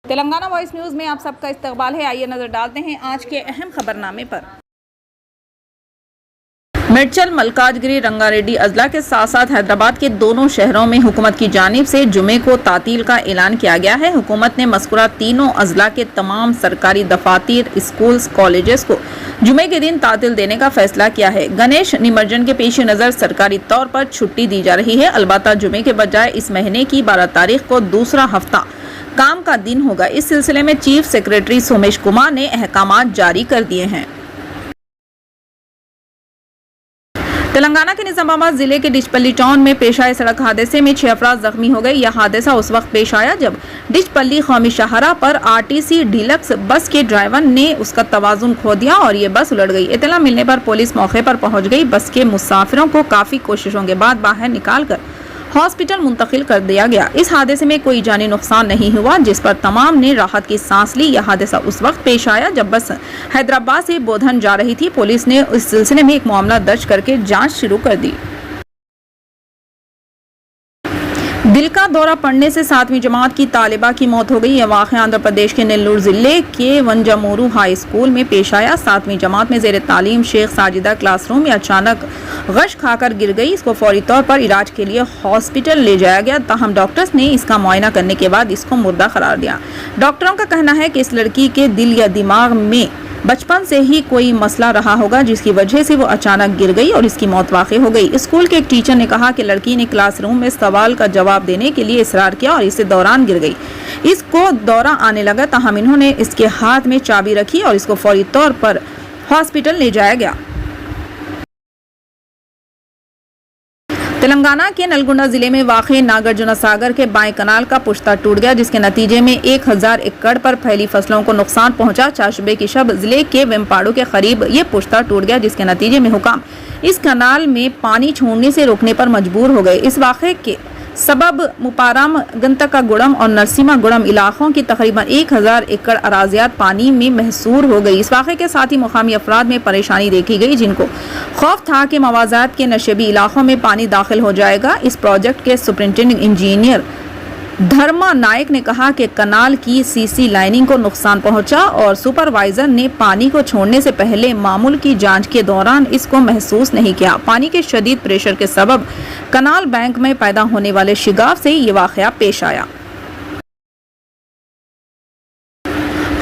Telangana voice news میں آپ سب کا استقبال ہے۔ آئیے نظر ڈالتے ہیں آج کے اہم خبرنامے پر۔ میڈچل ملکاجگری رنگا ریڈی اضلاع کے ساتھ ساتھ حیدرآباد کے دونوں شہروں میں حکومت کی جانب سے جمعے کو تعطیل کا اعلان کیا گیا ہے۔ حکومت نے مذکورہ تینوں اضلاع کے تمام سرکاری دفاتر، اسکولز، کالجز کو جمعے کے دن تعطیل دینے کا فیصلہ کیا ہے۔ گنیش نمجن کے پیش نظر سرکاری طور پر چھٹی دی جا رہی ہے، البتہ جمعے کے بجائے اس مہینے کی 12 تاریخ کو دوسرا ہفتہ کام کا دن ہوگا۔ اس سلسلے میں چیف سیکریٹری سومیش کمار نے احکامات جاری کر دیے ہیں۔ تلنگانہ کے نظام آباد ضلع کے ڈچپلی ٹاؤن میں پیش آئے سڑک حادثے میں 6 افراد زخمی ہو گئے۔ یہ حادثہ اس وقت پیش آیا جب ڈچپلی قومی شاہراہ پر RTC ڈیلکس بس کے ڈرائیور نے اس کا توازن کھو دیا اور یہ بس الٹ گئی۔ اطلاع ملنے پر پولیس موقع پر پہنچ گئی۔ بس کے مسافروں کو کافی کوششوں کے بعد باہر نکال کر ہاسپٹل منتقل کر دیا گیا۔ اس حادثے میں کوئی جانی نقصان نہیں ہوا، جس پر تمام نے راحت کی سانس لی۔ یہ حادثہ اس وقت پیش آیا جب بس حیدرآباد سے بودھن جا رہی تھی۔ پولیس نے اس سلسلے میں ایک معاملہ درج کر کے جانچ شروع کر دی۔ دل کا دورہ پڑنے سے 7ویں جماعت کی طالبہ کی موت ہو گئی۔ یہ واقعہ آندھرا پردیش کے نیلور ضلع کے ونجامورو ہائی اسکول میں پیش آیا۔ 7ویں جماعت میں زیر تعلیم شیخ ساجدہ کلاس روم میں اچانک غش کھا کر گر گئی۔ اس کو فوری طور پر علاج کے لیے ہاسپٹل لے جایا گیا، تاہم ڈاکٹرز نے اس کا معائنہ کرنے کے بعد اس کو مردہ قرار دیا۔ ڈاکٹروں کا کہنا ہے کہ اس لڑکی کے دل یا دماغ میں بچپن سے ہی کوئی مسئلہ رہا ہوگا، جس کی وجہ سے وہ اچانک گر گئی اور اس کی موت واقع ہو گئی۔ اسکول کے ایک ٹیچر نے کہا کہ لڑکی نے کلاس روم میں سوال کا جواب دینے کے لیے اصرار کیا اور اس دوران گر گئی۔ اس کو دورہ آنے لگا، تاہم انہوں نے اس کے ہاتھ میں چابی رکھی اور اس کو فوری طور پر ہاسپٹل لے جایا گیا۔ تلنگانہ کے نلگنڈا ضلع میں واقع ناگرجنا ساگر کے بائیں کنال کا پشتہ ٹوٹ گیا، جس کے نتیجے میں 1000 ایکڑ پر پھیلی فصلوں کو نقصان پہنچا۔ چاشبے کی شب ضلع کے ویمپاڑو کے قریب یہ پشتہ ٹوٹ گیا، جس کے نتیجے میں حکام اس کنال میں پانی چھوڑنے سے روکنے پر مجبور ہو گئے۔ اس واقعے کے سبب مپارام، گنتکا گوڑم اور نرسیما گوڑم علاقوں کی تقریباً 1000 ایکڑ اراضیات پانی میں محصور ہو گئی۔ اس واقعے کے ساتھ ہی مقامی افراد میں پریشانی دیکھی گئی، جن کو خوف تھا کہ موازات کے نشیبی علاقوں میں پانی داخل ہو جائے گا۔ اس پروجیکٹ کے سپرنٹینڈنٹ انجینئر دھرما نائک نے کہا کہ کنال کی CC لائننگ کو نقصان پہنچا اور سپروائزر نے پانی کو چھوڑنے سے پہلے معمول کی جانچ کے دوران اس کو محسوس نہیں کیا۔ پانی کے شدید پریشر کے سبب کنال بینک میں پیدا ہونے والے شگاف سے یہ واقعہ پیش آیا۔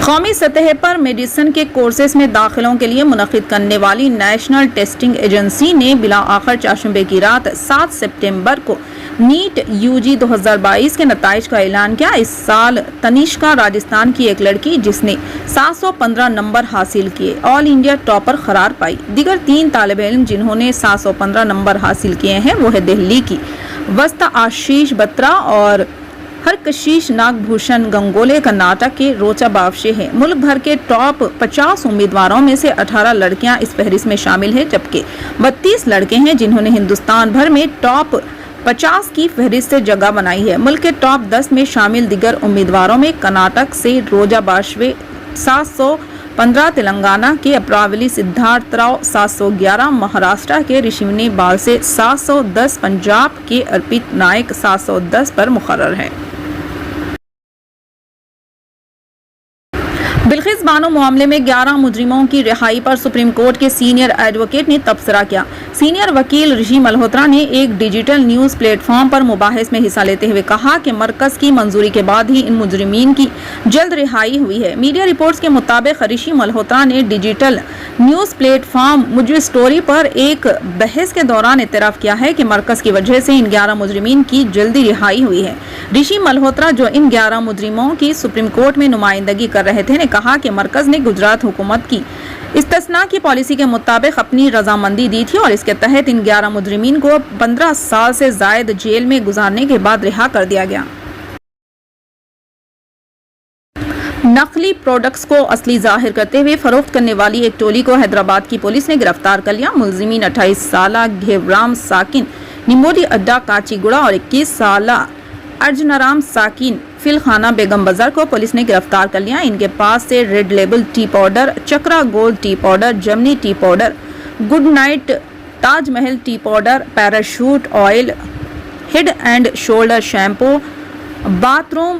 قومی سطح پر میڈیسن کے کورسز میں داخلوں کے لیے منعقد کرنے والی نیشنل ٹیسٹنگ ایجنسی نے بالآخر چاشمبے کی رات 7 سپٹمبر کو نیٹ UG 2022 کے نتائج کا اعلان کیا۔ اس سال تنیشکا راجستھان کی ایک لڑکی جس نے 715 نمبر حاصل کیے، آل انڈیا ٹاپر قرار پائی۔ دیگر 3 طالب علم جنہوں نے 715 نمبر حاصل کیے ہیں وہ ہے دہلی کی وسطی آشیش بترا اور ہرکشیش ناگ بھوشن گنگولے کرناٹک کے روچا بافشے ہیں۔ ملک بھر کے ٹاپ 50 امیدواروں میں سے 18 لڑکیاں اس فہرست میں شامل ہیں، جبکہ 32 لڑکے ہیں جنہوں نے ہندوستان بھر میں ٹاپ 50 کی فہرست سے جگہ بنائی ہے۔ ملک کے ٹاپ 10 میں شامل دیگر امیدواروں میں کرناٹک سے روجا باشوے 715، تلنگانہ کے اپراولی سدھارتھ راؤ 711، مہاراشٹر کے رشونی بال سے 710، پنجاب کے ارپت نائک 710 پر مقرر ہیں۔ بلقیس بانو معاملے میں 11 مجرموں کی رہائی پر سپریم کورٹ کے سینئر ایڈوکیٹ نے تبصرہ کیا۔ سینئر وکیل رشی ملہوترا نے ایک ڈیجیٹل نیوز پلیٹ فارم پر مباحث میں حصہ لیتے ہوئے کہا کہ مرکز کی منظوری کے بعد ہی ان مجرمین کی جلد رہائی ہوئی ہے۔ میڈیا رپورٹس کے مطابق رشی ملہوترا نے ڈیجیٹل نیوز پلیٹ فارم مجھے اسٹوری پر ایک بحث کے دوران اعتراف کیا ہے کہ مرکز کی وجہ سے ان 11 مجرمین کی جلدی رہائی ہوئی ہے۔ رشی ملہوترا جو ان 11 مجرموں کی سپریم کورٹ میں نمائندگی کر رہے تھے نے کہا کہ مرکز نے گجرات حکومت کی استثناء کی پالیسی کے مطابق اپنی رضامندی دی تھی اور اس کے تحت ان 11 مجرمین کو 15 سال سے زائد جیل میں گزارنے کے بعد رہا کر دیا گیا۔ نقلی پروڈکٹس کو اصلی ظاہر کرتے ہوئے فروخت کرنے والی ایک ٹولی کو حیدرآباد کی پولیس نے گرفتار کر لیا۔ ملزمین 28 سالہ گھیورام ساکن نیموری اڈا کاچی گوڑا اور 21 سالہ ارجنارام ساکن فلخانہ بیگم بازار کو پولیس نے گرفتار کر لیا۔ ان کے پاس سے Red Label tea powder, Chakra Gold tea powder, Gemini tea powder, Good Knight, Taj Mahal tea powder, Parachute oil, Head and Shoulders shampoo, bath room